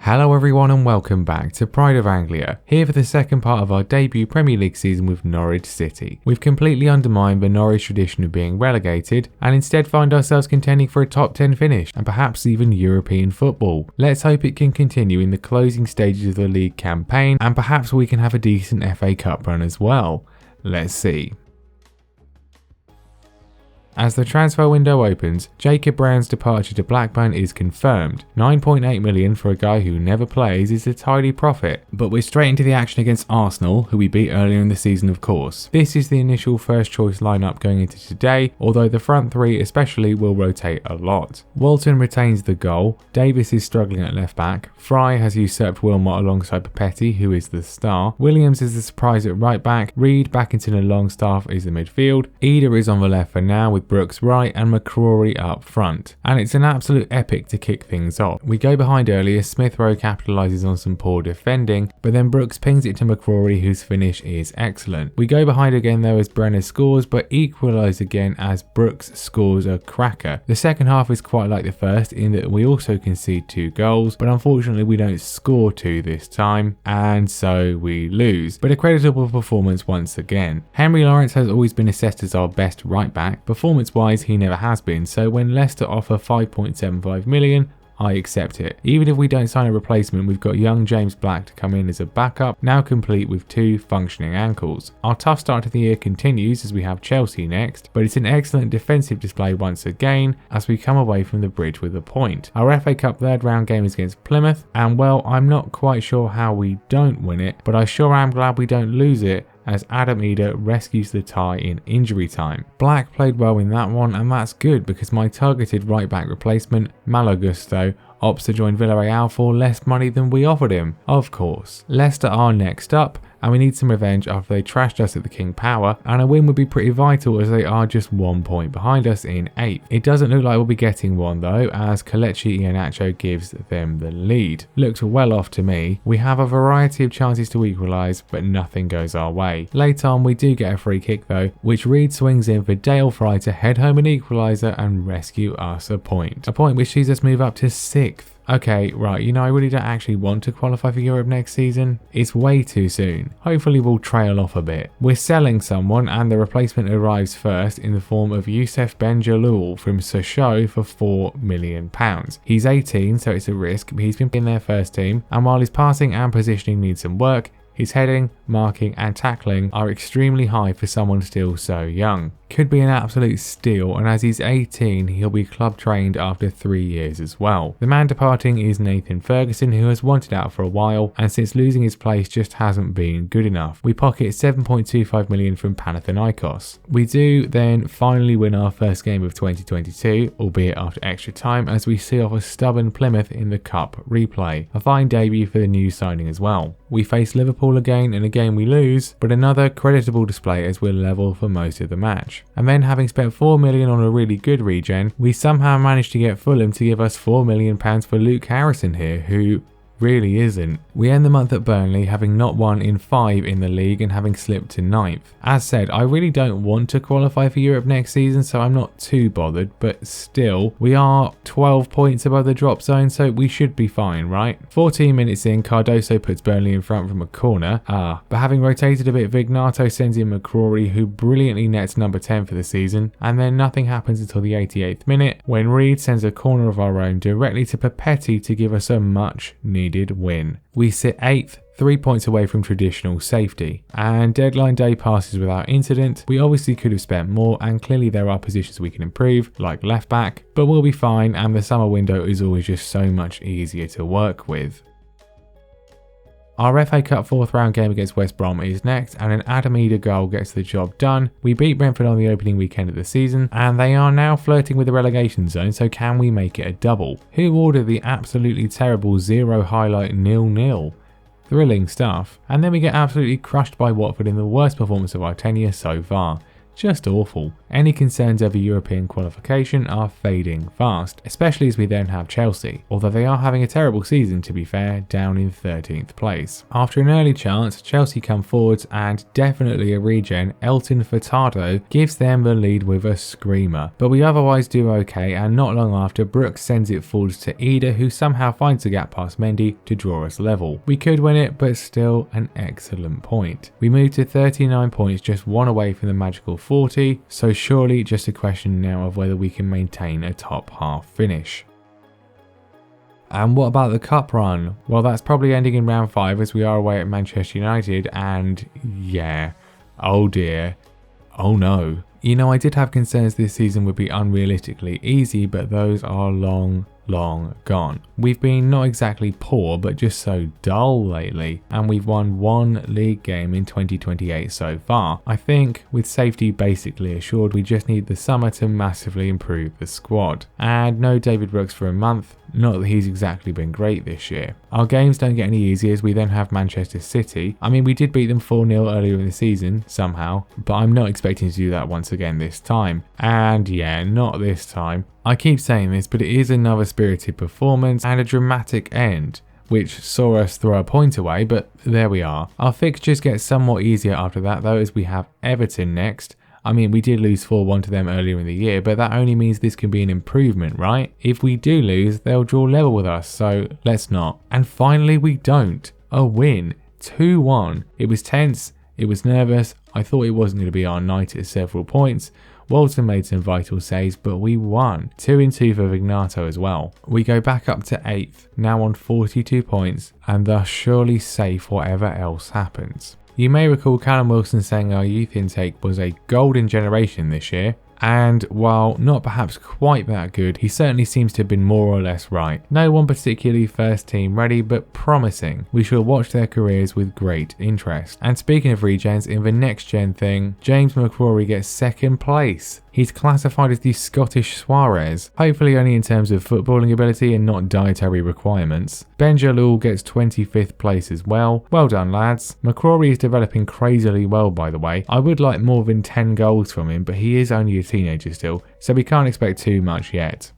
Hello everyone and welcome back to Pride of Anglia, here for the second part of our debut Premier League season with Norwich City. We've completely undermined the Norwich tradition of being relegated and instead find ourselves contending for a top 10 finish and perhaps even European football. Let's hope it can continue in the closing stages of the league campaign and perhaps we can have a decent FA Cup run as well. Let's see. As the transfer window opens, Jacob Brown's departure to Blackburn is confirmed. 9.8 million for a guy who never plays is a tidy profit. But we're straight into the action against Arsenal, who we beat earlier in the season of course. This is the initial first choice lineup going into today, although the front three especially will rotate a lot. Walton retains the goal, Davis is struggling at left back, Fry has usurped Wilmot alongside Papetti, who is the star, Williams is the surprise at right back, Reed back into the Longstaff is the midfield, Eder is on the left for now with Brooks right and McCrory up front. And it's an absolute epic to kick things off. We go behind earlier, Smith Rowe capitalises on some poor defending, but then Brooks pings it to McCrory whose finish is excellent. We go behind again though as Brenner scores, but equalise again as Brooks scores a cracker. The second half is quite like the first in that we also concede 2 goals, but unfortunately we don't score 2 this time, and so we lose. But a creditable performance once again. Henry Lawrence has always been assessed as our best right back. Performance-wise, he never has been, so when Leicester offer 5.75 million, I accept it. Even if we don't sign a replacement, we've got young James Black to come in as a backup, now complete with 2 functioning ankles. Our tough start to the year continues as we have Chelsea next, but it's an excellent defensive display once again as we come away from the bridge with a point. Our FA Cup third round game is against Plymouth, and well, I'm not quite sure how we don't win it, but I sure am glad we don't lose it, as Adam Eder rescues the tie in injury time. Black played well in that one, and that's good because my targeted right back replacement, Malo Gusto, opts to join Villarreal for less money than we offered him, of course. Leicester are next up, and we need some revenge after they trashed us at the King Power, and a win would be pretty vital as they are just 1 point behind us in 8th. It doesn't look like we'll be getting one though, as Kelechi Iheanacho gives them the lead. Looks well off to me. We have a variety of chances to equalise, but nothing goes our way. Later on we do get a free kick though, which Reed swings in for Dale Fry to head home an equaliser and rescue us a point. A point which sees us move up to 6th. Okay, right, I really don't actually want to qualify for Europe next season. It's way too soon. Hopefully we'll trail off a bit. We're selling someone and the replacement arrives first in the form of Youssef Ben-Jalloul from Sochaux for £4 million. He's 18, so it's a risk, but he's been in their first team, and while his passing and positioning need some work, his heading, marking and tackling are extremely high for someone still so young. Could be an absolute steal, and as he's 18 he'll be club trained after 3 years as well. The man departing is Nathan Ferguson, who has wanted out for a while and since losing his place just hasn't been good enough. We pocket 7.25 million from Panathinaikos. We do then finally win our first game of 2022, albeit after extra time, as we see off a stubborn Plymouth in the Cup replay. A fine debut for the new signing as well. We face Liverpool again and again we lose, but another creditable display as we're level for most of the match. And then having spent 4 million on a really good regen, we somehow managed to get Fulham to give us £4 million for Luke Harrison here, who really isn't. We end the month at Burnley, having not won in 5 in the league and having slipped to 9th. As said, I really don't want to qualify for Europe next season, so I'm not too bothered, but still, we are 12 points above the drop zone, so we should be fine, right? 14 minutes in, Cardoso puts Burnley in front from a corner. But having rotated a bit, Vignato sends in McCrory, who brilliantly nets number 10 for the season, and then nothing happens until the 88th minute, when Reed sends a corner of our own directly to Papetti to give us a much needed win. We sit 8th, 3 points away from traditional safety, and deadline day passes without incident. We obviously could have spent more, and clearly there are positions we can improve, like left back, but we'll be fine, and the summer window is always just so much easier to work with. Our FA Cup 4th round game against West Brom is next, and an Adam Eder goal gets the job done. We beat Brentford on the opening weekend of the season, and they are now flirting with the relegation zone, so can we make it a double? Who ordered the absolutely terrible 0 highlight 0-0? Thrilling stuff. And then we get absolutely crushed by Watford in the worst performance of our tenure so far. just awful. Any concerns over European qualification are fading fast, especially as we then have Chelsea, although they are having a terrible season to be fair, down in 13th place. After an early chance, Chelsea come forwards and definitely a regen, Elton Furtado gives them the lead with a screamer, but we otherwise do okay, and not long after Brooks sends it forwards to Ida, who somehow finds a gap past Mendy to draw us level. We could win it, but still an excellent point. We move to 39 points, just one away from the magical 40, so surely just a question now of whether we can maintain a top half finish. And what about the cup run? Well, that's probably ending in round 5 as we are away at Manchester United, and yeah, oh dear, oh no. You know, I did have concerns this season would be unrealistically easy, but those are long gone. We've been not exactly poor, but just so dull lately, and we've won one league game in 2028 so far. I think with safety basically assured, we just need the summer to massively improve the squad. And no David Brooks for a month, not that he's exactly been great this year. Our games don't get any easier as we then have Manchester City. I mean, we did beat them 4-0 earlier in the season somehow, but I'm not expecting to do that once again this time. And yeah, not this time. I keep saying this, but it is another spirited performance and a dramatic end, which saw us throw a point away, but there we are. Our fixtures get somewhat easier after that though, as we have Everton next. I mean, we did lose 4-1 to them earlier in the year, but that only means this can be an improvement, right? If we do lose, they'll draw level with us, so let's not. And finally we don't. A win. 2-1. It was tense, it was nervous, I thought it wasn't going to be our night at several points. Walton made some vital saves, but we won. 2-2 for Vignato as well. We go back up to 8th, now on 42 points, and thus surely safe whatever else happens. You may recall Callum Wilson saying our youth intake was a golden generation this year, and while not perhaps quite that good, he certainly seems to have been more or less right. No one particularly first team ready, but promising. We shall watch their careers with great interest. And speaking of regens, in the next gen thing, James McCrory gets 2nd place. He's classified as the Scottish Suarez, hopefully only in terms of footballing ability and not dietary requirements. Ben Jalloul gets 25th place as well. Well done lads. McCrory is developing crazily well by the way. I would like more than 10 goals from him, but he is only a teenager still, so we can't expect too much yet.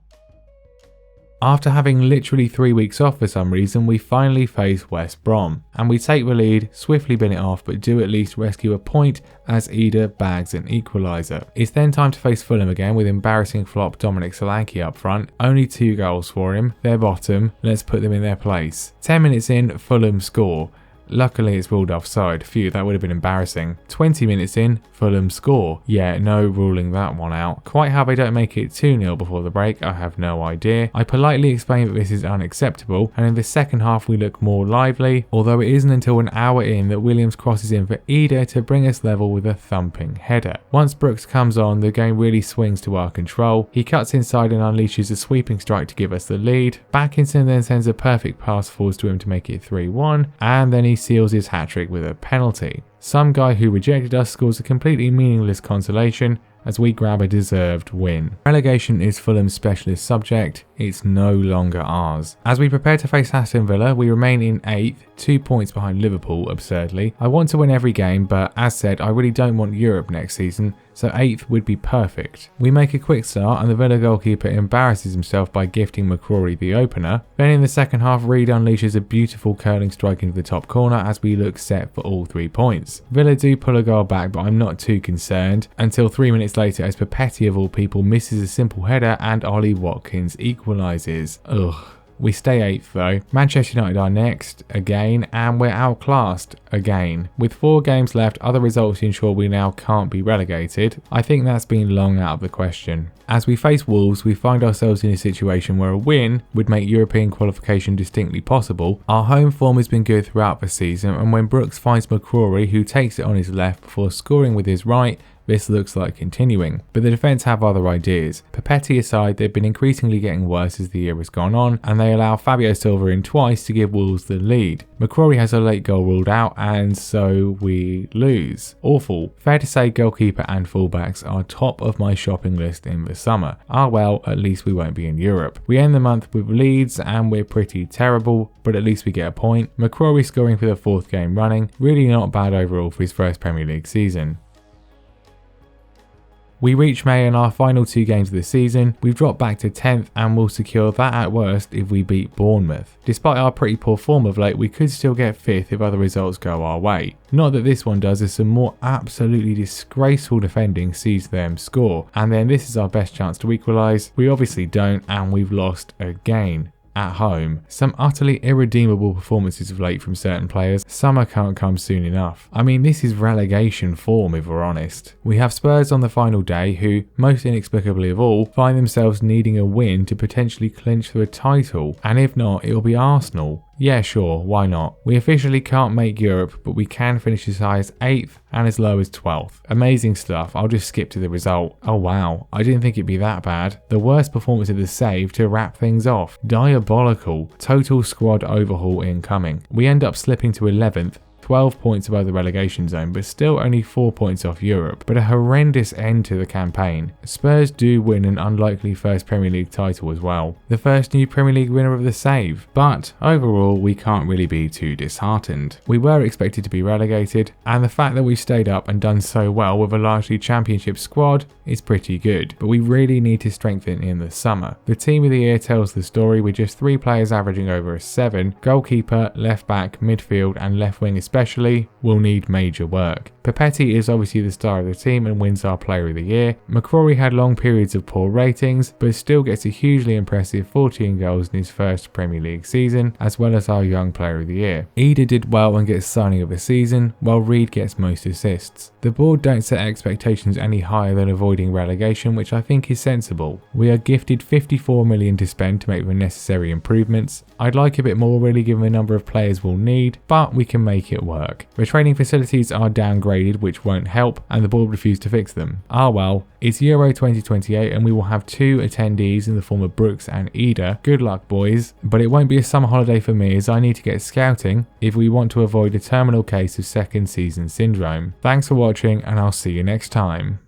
After having literally 3 weeks off for some reason, we finally face West Brom, and we take the lead, swiftly bin it off, but do at least rescue a point as Ida bags an equaliser. It's then time to face Fulham again with embarrassing flop Dominic Solanke up front. Only 2 goals for him, they're bottom, let's put them in their place. 10 minutes in, Fulham score. Luckily it's ruled offside. Phew, that would have been embarrassing. 20 minutes in, Fulham score. Yeah, no ruling that one out. Quite how they don't make it 2-0 before the break, I have no idea. I politely explain that this is unacceptable, and in the second half we look more lively, although it isn't until an hour in that Williams crosses in for Ida to bring us level with a thumping header. Once Brooks comes on, the game really swings to our control. He cuts inside and unleashes a sweeping strike to give us the lead. Backinson then sends a perfect pass forwards to him to make it 3-1, and then he seals his hat-trick with a penalty. Some guy who rejected us scores a completely meaningless consolation as we grab a deserved win. Relegation is Fulham's specialist subject, it's no longer ours. As we prepare to face Aston Villa, we remain in 8th, 2 points behind Liverpool, absurdly. I want to win every game, but as said, I really don't want Europe next season, so 8th would be perfect. We make a quick start and the Villa goalkeeper embarrasses himself by gifting McCrory the opener. Then in the second half, Reed unleashes a beautiful curling strike into the top corner as we look set for all 3 points. Villa do pull a goal back, but I'm not too concerned, until 3 minutes later as Papetti of all people misses a simple header and Ollie Watkins equalises. Ugh. We stay 8th though. Manchester United are next, again, and we're outclassed, again. With 4 games left, other results ensure we now can't be relegated. I think that's been long out of the question. As we face Wolves, we find ourselves in a situation where a win would make European qualification distinctly possible. Our home form has been good throughout the season, and when Brooks finds McCrory, who takes it on his left before scoring with his right, this looks like continuing, but the defence have other ideas. Papetti aside, they've been increasingly getting worse as the year has gone on, and they allow Fabio Silva in twice to give Wolves the lead. McCrory has a late goal ruled out, and so we lose. Awful. Fair to say goalkeeper and fullbacks are top of my shopping list in the summer. Ah well, at least we won't be in Europe. We end the month with Leeds, and we're pretty terrible, but at least we get a point. McCrory scoring for the 4th game running, really not bad overall for his first Premier League season. We reach May in our final 2 games of the season, we've dropped back to 10th and will secure that at worst if we beat Bournemouth. Despite our pretty poor form of late, we could still get 5th if other results go our way. Not that this one does, as some more absolutely disgraceful defending sees them score, and then this is our best chance to equalise. We obviously don't, and we've lost again. At home. Some utterly irredeemable performances of late from certain players. Summer can't come soon enough. I mean, this is relegation form if we're honest. We have Spurs on the final day who, most inexplicably of all, find themselves needing a win to potentially clinch for a title, and if not, it'll be Arsenal. Yeah, sure, why not? We officially can't make Europe, but we can finish as high as 8th and as low as 12th. Amazing stuff. I'll just skip to the result. Oh wow, I didn't think it'd be that bad. The worst performance of the save to wrap things off. Diabolical. Total squad overhaul incoming. We end up slipping to 11th. 12 points above the relegation zone, but still only 4 points off Europe, but a horrendous end to the campaign. Spurs do win an unlikely first Premier League title as well, the first new Premier League winner of the save, but overall we can't really be too disheartened. We were expected to be relegated, and the fact that we've stayed up and done so well with a largely championship squad is pretty good, but we really need to strengthen in the summer. The team of the year tells the story with just 3 players averaging over a 7, goalkeeper, left back, midfield and left wing especially will need major work. Papetti is obviously the star of the team and wins our player of the year. McCrory had long periods of poor ratings, but still gets a hugely impressive 14 goals in his first Premier League season, as well as our young player of the year. Eder did well and gets signing of the season, while Reed gets most assists. The board don't set expectations any higher than avoiding relegation, which I think is sensible. We are gifted 54 million to spend to make the necessary improvements. I'd like a bit more really given the number of players we'll need, but we can make it work. The training facilities are downgraded, which won't help, and the board refused to fix them. Ah well, it's Euro 2028 and we will have 2 attendees in the form of Brooks and Eder. Good luck boys, but it won't be a summer holiday for me as I need to get scouting if we want to avoid a terminal case of second season syndrome. Thanks for watching and I'll see you next time.